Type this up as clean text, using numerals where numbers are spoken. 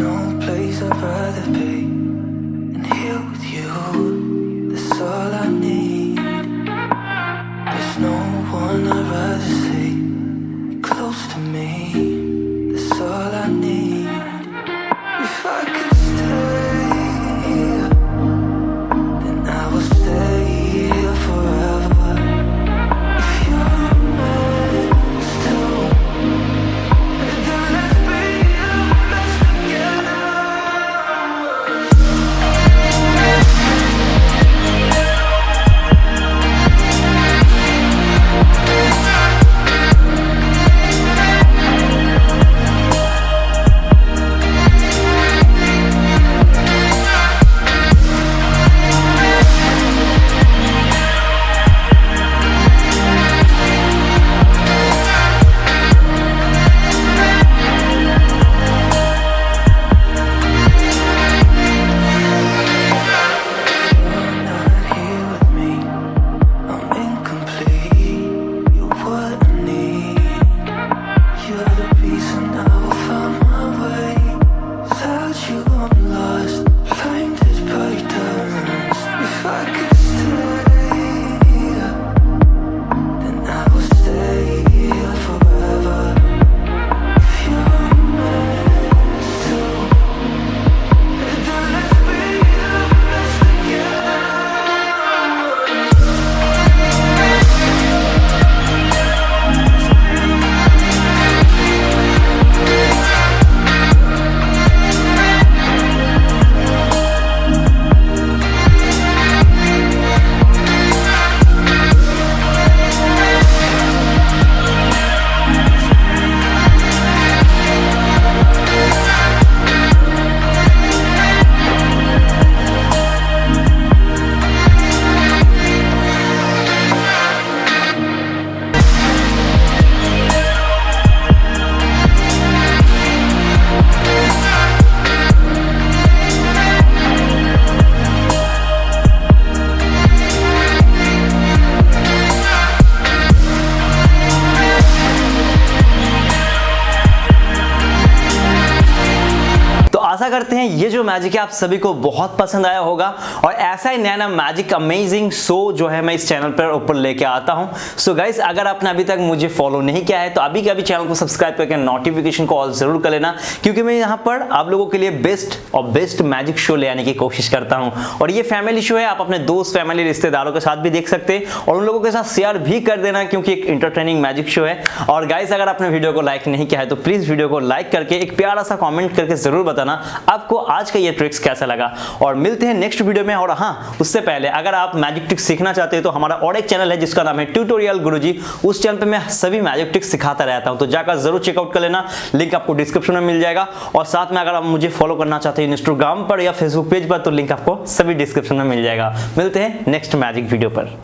no place I'd rather be than here with you. That's all I need. There's no one I'd rather see close to me. That's all I need. If I could stay, then I will stay here forever. If you're a man too, then let's be the best together. आशा करते हैं ये जो magic है आप सभी को बहुत पसंद आया होगा और ऐसा ही नया नया मैजिक अमेजिंग शो जो है मैं इस चैनल पर ऊपर लेके आता हूं। सो गाइस, अगर आपने अभी तक मुझे फॉलो नहीं किया है तो अभी के अभी चैनल को सब्सक्राइब करके नोटिफिकेशन को ऑल जरूर कर लेना, क्योंकि मैं यहाँ पर आप लोगों के लिए बेस्ट और बेस्ट मैजिक शो ले आने की कोशिश करता हूँ। और ये फैमिली शो है, आप अपने दोस्त फैमिली रिश्तेदारों के साथ भी देख सकते हैं और उन लोगों के साथ शेयर भी कर देना, क्योंकि एक इंटरटेनिंग मैजिक शो है। और गाइस, अगर आपने वीडियो को लाइक नहीं किया है तो प्लीज वीडियो को लाइक करके एक प्यारा सा कॉमेंट करके जरूर बताना आपको आज का ये ट्रिक्स कैसा लगा। और मिलते हैं नेक्स्ट वीडियो में। और हाँ, उससे पहले अगर आप मैजिक ट्रिक्स सीखना चाहते हैं तो हमारा और एक चैनल है जिसका नाम है ट्यूटोरियल गुरुजी। उस चैनल पे मैं सभी मैजिक ट्रिक्स सिखाता रहता हूं, तो जाकर जरूर चेकआउट कर लेना, लिंक आपको डिस्क्रिप्शन में मिल जाएगा। और साथ में अगर आप मुझे फॉलो करना चाहते हैं इंस्टाग्राम पर या फेसबुक पेज पर तो लिंक आपको सभी डिस्क्रिप्शन में मिल जाएगा। मिलते हैं नेक्स्ट मैजिक वीडियो पर।